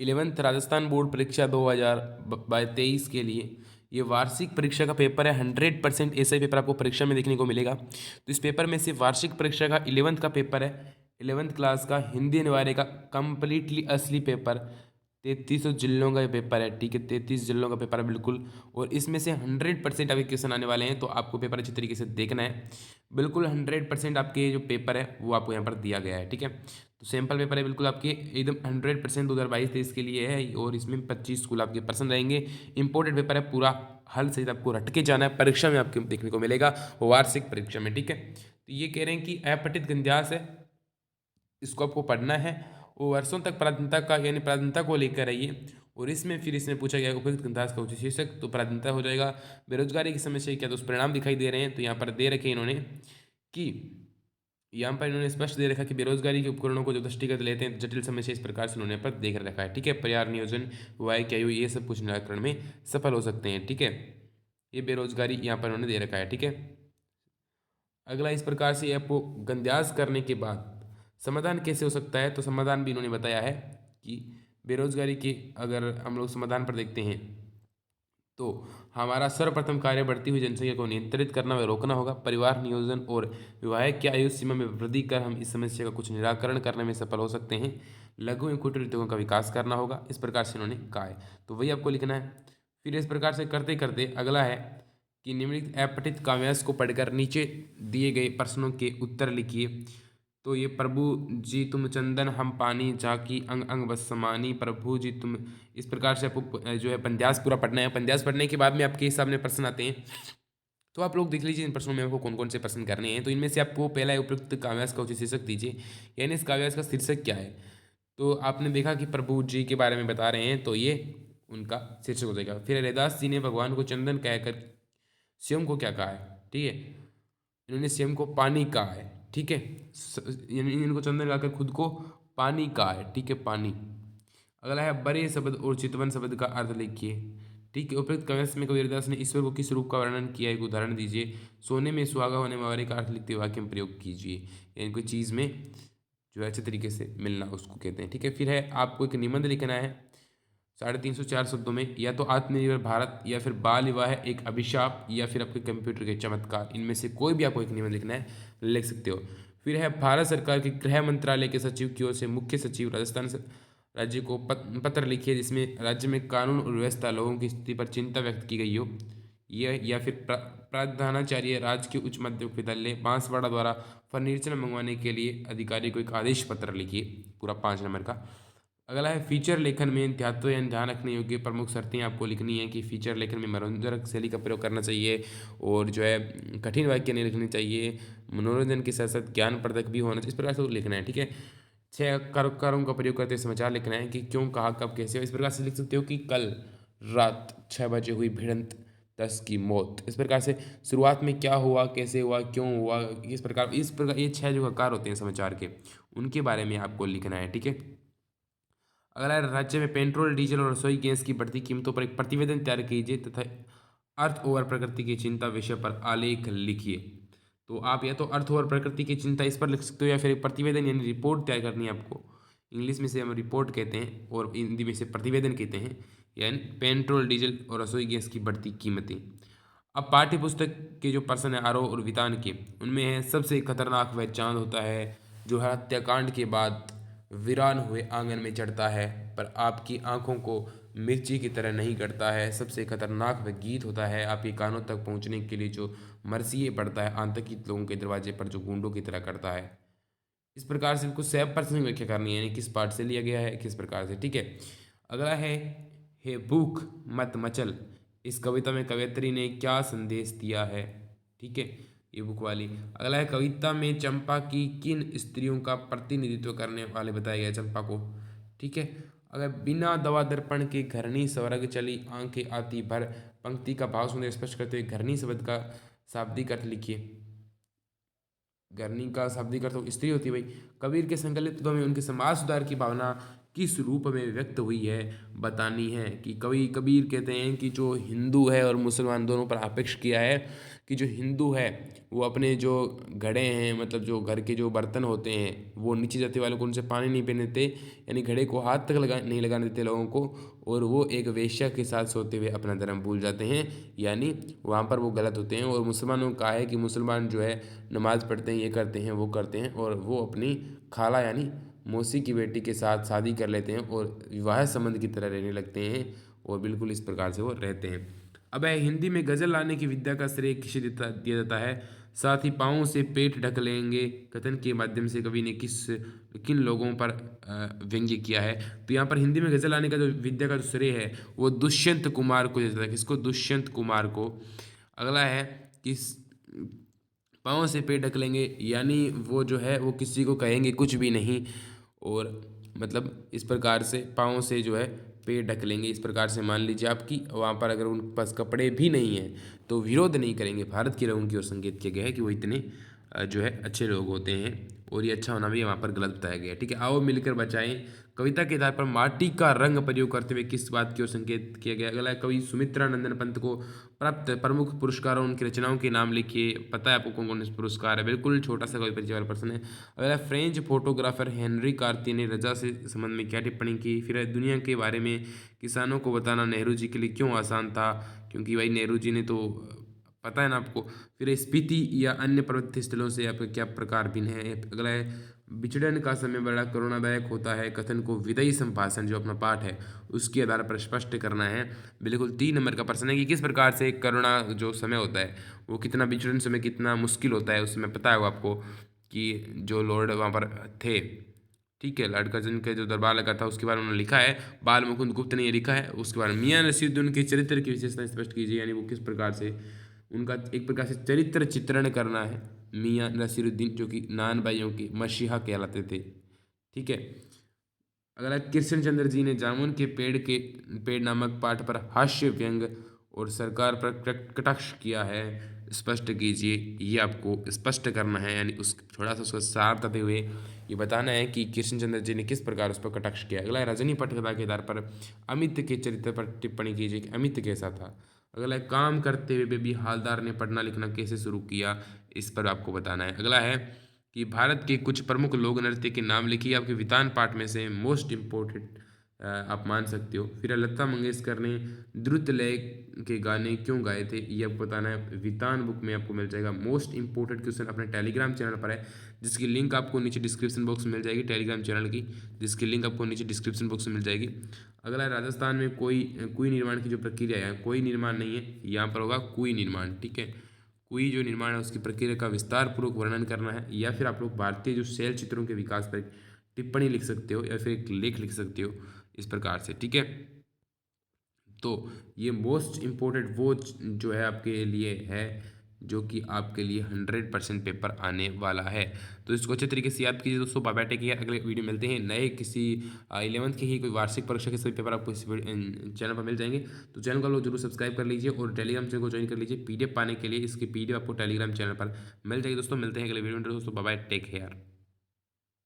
11th Rajasthan board परीक्षा 2023 के लिए ये वार्षिक परीक्षा का पेपर है। 100% ऐसा ही पेपर आपको परीक्षा में देखने को मिलेगा। तो इस पेपर में से वार्षिक परीक्षा का 11th का पेपर है, 11th क्लास का हिंदी अनिवार्य का कंप्लीटली असली पेपर। 3300 जिलों का ये पेपर है, ठीक है, 33 जिलों का पेपर है बिल्कुल। और इसमें से 100% आपके क्वेश्चन आने वाले हैं, तो आपको पेपर अच्छी तरीके से देखना है। बिल्कुल 100% आपके जो पेपर है वो आपको यहाँ पर दिया गया है, ठीक है। तो सैम्पल पेपर है बिल्कुल आपके एकदम 100% 2022-23 के लिए है। और इसमें 25 स्कूल आपके पर्सन रहेंगे। इंपॉर्टेंट पेपर है, पूरा हल सहित आपको रट के जाना है, परीक्षा में आपको देखने को मिलेगा, वार्षिक परीक्षा में, ठीक है। तो ये कह रहे हैं कि अपठित गंध्यास है, इसको आपको पढ़ना है। वो वर्षों तक पराधीनता का यानी पराधीनता को लेकर है ये। और इसमें फिर इसमें पूछा गया उपयुक्त गंध्यास का उचित शीर्षक, तो पराधीनता हो जाएगा। बेरोजगारी की समस्या क्या, तो उस परिणाम दिखाई दे रहे हैं। तो यहाँ पर दे रखे इन्होंने कि यहाँ पर इन्होंने स्पष्ट दे रखा कि बेरोजगारी के उपकरणों को जो दृष्टिगत लेते हैं, जटिल समस्या इस प्रकार से उन्होंने पर देख रखा है, ठीक है। पर्याय नियोजन, वाय क्या ये सब कुछ निराकरण में सफल हो सकते हैं, ठीक है। ये बेरोजगारी यहाँ पर उन्होंने दे रखा है, ठीक है। अगला इस प्रकार से आपको गंध्यास करने के बाद समाधान कैसे हो सकता है, तो समाधान भी इन्होंने बताया है कि बेरोजगारी के अगर हम लोग समाधान पर देखते हैं तो हमारा सर्वप्रथम कार्य बढ़ती हुई जनसंख्या को नियंत्रित करना व रोकना होगा। परिवार नियोजन और विवाह की आयु सीमा में वृद्धि कर हम इस समस्या का कुछ निराकरण करने में सफल हो सकते हैं। लघु एवं कुटीर उद्योगों का विकास करना होगा, इस प्रकार से इन्होंने कहा है। तो वही आपको लिखना है। फिर इस प्रकार से करते करते अगला है कि निम्नलिखित अपठित काव्यांश को पढ़कर नीचे दिए गए प्रश्नों के उत्तर लिखिए। तो ये प्रभु जी तुम चंदन हम पानी, झाकी अंग अंग बस समानी, प्रभु जी तुम, इस प्रकार से आपको जो है पंद्यास पूरा पढ़ना है। पंद्यास पढ़ने के बाद में आपके सामने प्रश्न आते हैं, तो आप लोग देख लीजिए इन प्रश्नों में आपको कौन कौन से प्रश्न करने हैं। तो इनमें से आपको पहला उपयुक्त काव्यास का उचित शीर्षक दीजिए, यानी इस काव्यास का शीर्षक क्या है। तो आपने देखा कि प्रभु जी के बारे में बता रहे हैं, तो ये उनका शीर्षक हो जाएगा। फिर रैदास जी ने भगवान को चंदन कहकर स्वयं को क्या कहा है, ठीक है, इन्होंने स्वयं को पानी कहा है, ठीक है। यानी इनको चंदन गाकर खुद को पानी कहा है, ठीक है, पानी। अगला है बड़े शब्द और चितवन शब्द का अर्थ लिखिए, ठीक है। उपयुक्त काव्यांश में कबीरदास ने ईश्वर को किस रूप का वर्णन किया है, एक उदाहरण दीजिए। सोने में सुहागा होने वाले का अर्थ लिखते हुए वाक्य में प्रयोग कीजिए, यानी कोई चीज़ में जो है अच्छे तरीके से मिलना उसको कहते हैं, ठीक है। फिर है आपको एक निबंध लिखना है 350-4 शब्दों में, या तो आत्मनिर्भर भारत, या फिर बाल विवाह एक अभिशाप, या फिर आपके कंप्यूटर के चमत्कार। इनमें से कोई भी आपको एक निबंध लिखना है, लिख सकते हो। फिर है भारत सरकार के गृह मंत्रालय के सचिव की ओर से मुख्य सचिव राजस्थान राज्य को पत्र लिखिए, जिसमें राज्य में कानून और व्यवस्था लोगों की स्थिति पर चिंता व्यक्त की गई हो। यह या फिर प्रधानाचार्य राज्य के उच्च मध्य विद्यालय बांसवाड़ा द्वारा फर्नीचर मंगवाने के लिए अधिकारी को एक आदेश पत्र लिखिए, पूरा 5 नंबर का। अगला है फीचर लेखन में ध्यात्व या ध्यान रखने योग्य प्रमुख शर्तें आपको लिखनी है कि फीचर लेखन में मनोरंजक शैली का प्रयोग करना चाहिए, और जो है कठिन वाक्य नहीं लिखने चाहिए, मनोरंजन के साथ साथ ज्ञानवर्धक भी होना चाहिए, इस प्रकार से लिखना है, ठीक है। 6 कारों का प्रयोग करते समाचार लिखना है कि क्यों, कहा, कब, कैसे। इस प्रकार से लिख सकते हो कि कल रात 6 बजे हुई भिड़ंत 10 की मौत। इस प्रकार से शुरुआत में क्या हुआ, कैसे हुआ, क्यों हुआ, इस प्रकार ये 6 जो कार होते हैं समाचार के, उनके बारे में आपको लिखना है, ठीक है। अगला राज्य में पेट्रोल डीजल और रसोई गैस की बढ़ती कीमतों पर एक प्रतिवेदन तैयार कीजिए तथा अर्थ और प्रकृति की चिंता विषय पर आलेख लिखिए। तो आप या तो अर्थ और प्रकृति की चिंता इस पर लिख सकते हो, या फिर एक प्रतिवेदन यानी रिपोर्ट तैयार करनी है आपको। इंग्लिश में से हम रिपोर्ट कहते हैं और हिंदी में से प्रतिवेदन कहते हैं, यानी पेट्रोल डीजल और रसोई गैस की बढ़ती कीमतें। अब पाठ्य पुस्तक के जो प्रश्न है आरोह और वितान के, उनमें है सबसे खतरनाक वह चांद होता है जो हत्याकांड के बाद वीरान हुए आंगन में चढ़ता है, पर आपकी आंखों को मिर्ची की तरह नहीं करता है। सबसे खतरनाक वह गीत होता है आपके कानों तक पहुंचने के लिए जो मरसिए पड़ता है आतंकित लोगों के दरवाजे पर जो गूंडों की तरह करता है। इस प्रकार से इनको 7% व्याख्या करनी है, यानी किस पार्ट से लिया गया है, किस प्रकार से, ठीक है। अगला है हे भूख मत मचल, इस कविता में कवयित्री ने क्या संदेश दिया है, ठीक है, ये बुक वाली। अगला है कविता में चंपा की किन स्त्रियों का प्रतिनिधित्व करने वाले बताया गया चंपा को, ठीक है। अगर बिना दवा दर्पण के घरनी स्वर्ग चली आंखें आती भर, पंक्ति का भाव सुंदर स्पष्ट करते हुए घरनी शब्द का शाब्दिक अर्थ लिखिए। घरनी का शाब्दिक अर्थ स्त्री होती है भाई। कबीर के संकलित में उनके समाज सुधार की भावना किस रूप में व्यक्त हुई है बतानी है। कि कवि कबीर कहते हैं कि जो हिंदू है और मुसलमान दोनों पर आपेक्ष किया है कि जो हिंदू है वो अपने जो घड़े हैं, मतलब जो घर के जो बर्तन होते हैं, वो नीची जाति वालों को उनसे पानी नहीं पीने देते, यानी घड़े को हाथ तक नहीं लगाने देते लोगों को, और वो एक वेश्या के साथ सोते हुए अपना धर्म भूल जाते हैं, यानी वहाँ पर वो गलत होते हैं। और मुसलमानों का है कि मुसलमान जो है नमाज़ पढ़ते हैं, ये करते हैं, वो करते हैं, और वो अपनी खाला यानी मौसी की बेटी के साथ शादी कर लेते हैं और विवाह संबंध की तरह रहने लगते हैं, और बिल्कुल इस प्रकार से वो रहते हैं। अब हिंदी में गज़ल लाने की विद्या का श्रेय किसे दिया जाता है। साथ ही पाँवों से पेट ढक लेंगे कथन के माध्यम से कवि ने किन लोगों पर व्यंग्य किया है। तो यहाँ पर हिंदी में गज़ल लाने का जो विद्या का जो श्रेय है वो दुष्यंत कुमार को देता है। किसको? दुष्यंत कुमार को। अगला है कि पाँव से पेट ढक लेंगे, यानी वो जो है वो किसी को कहेंगे कुछ भी नहीं, और मतलब इस प्रकार से पाँव से जो है पेट ढक लेंगे। इस प्रकार से मान लीजिए आपकी वहाँ पर अगर उनके पास कपड़े भी नहीं हैं तो विरोध नहीं करेंगे। भारत की रंगों की ओर संकेत किया गया है कि वो इतने जो है अच्छे लोग होते हैं, और ये अच्छा होना भी वहाँ पर गलत बताया गया है। ठीक है, आओ मिलकर बचाएं कविता के आधार पर माटी का रंग प्रयोग करते हुए किस बात की ओर संकेत किया गया। अगला कवि सुमित्रा नंदन पंत को प्राप्त प्रमुख पुरस्कारों उनकी रचनाओं के नाम लिखिए। पता है आपको कौन कौन से पुरस्कार है? बिल्कुल छोटा सा कवि परिचय वाला प्रश्न है। अगला फ्रेंच फोटोग्राफर हेनरी कार्तिय ने रजा से संबंध में क्या टिप्पणी की। फिर है दुनिया के बारे में किसानों को बताना नेहरू जी के लिए क्यों आसान था, क्योंकि भाई नेहरू जी ने तो पता है ना आपको। फिर स्पीति या अन्य पर्वतीय स्थलों से आपका क्या प्रकार भिन्न है। अगला है विचलन का समय बड़ा करुणादायक होता है कथन को विदयी संभाषण जो अपना पाठ है उसके आधार पर स्पष्ट करना है। बिल्कुल 3 नंबर का प्रश्न है कि किस प्रकार से करुणा जो समय होता है वो कितना, विचलन समय कितना मुश्किल होता है उसमें पता है वो आपको कि जो लॉर्ड वहाँ पर थे, ठीक है, लॉर्ड कर्जन के जो दरबार लगा था उसके बारे में उन्होंने लिखा है। बाल मुकुंद गुप्त ने ये लिखा है। उसके बाद मियां नसीरुद्दीन के चरित्र की विशेषता स्पष्ट कीजिए, यानी वो किस प्रकार से उनका एक प्रकार से चरित्र चित्रण करना है। मियां नसीरुद्दीन जो कि नान भाइयों के मसीहा कहलाते थे। ठीक है, अगला कृष्ण चंद्र जी ने जामुन के पेड़ नामक पाठ पर हास्य व्यंग और सरकार पर कटाक्ष किया है, स्पष्ट कीजिए। ये आपको स्पष्ट करना है, यानी उस थोड़ा सा उसका सार देते हुए ये बताना है कि कृष्ण चंद्र जी ने किस प्रकार उस पर कटाक्ष किया। अगला रजनी पटकथा के आधार पर अमित के चरित्र पर टिप्पणी कीजिए कि अमित कैसा था। अगला है काम करते हुए भी हालदार ने पढ़ना लिखना कैसे शुरू किया, इस पर आपको बताना है। अगला है कि भारत के कुछ प्रमुख लोक नृत्य के नाम लिखिए। आपके वितान पाठ में से मोस्ट इम्पोर्टेंट आप मान सकते हो। फिर लता मंगेशकर ने द्रुत लय के गाने क्यों गाए थे, ये आपको बताना है। वितान बुक में आपको मिल जाएगा। मोस्ट इंपॉर्टेंट क्वेश्चन अपने टेलीग्राम चैनल पर है, जिसकी लिंक आपको नीचे डिस्क्रिप्शन बॉक्स में मिल जाएगी, टेलीग्राम चैनल की, जिसकी लिंक आपको नीचे डिस्क्रिप्शन बॉक्स में मिल जाएगी। अगला है राजस्थान में कोई निर्माण की जो प्रक्रिया है, कोई निर्माण नहीं है, यहाँ पर होगा कुई निर्माण। ठीक है, कोई जो निर्माण है उसकी प्रक्रिया का विस्तार पूर्वक वर्णन करना है, या फिर आप लोग भारतीय जो शैल चित्रों के विकास पर टिप्पणी लिख सकते हो या फिर एक लेख लिख सकते हो इस प्रकार से। ठीक है, तो ये मोस्ट इम्पोर्टेंट वो जो है आपके लिए है जो कि आपके लिए 100% पेपर आने वाला है। तो इसको अच्छे तरीके से याद कीजिए दोस्तों। Bye bye, take care. अगले वीडियो मिलते हैं नए किसी 11th की ही कोई वार्षिक परीक्षा के सभी पेपर आपको इस चैनल पर मिल जाएंगे। तो चैनल को लोग जरूर सब्सक्राइब कर लीजिए और टेलीग्राम चैनल को ज्वाइन कर लीजिए। PDF पाने के लिए इसकी PDF आपको टेलीग्राम चैनल पर मिल जाएगी दोस्तों। मिलते हैं अगले वीडियो में दोस्तों। Bye bye, take care.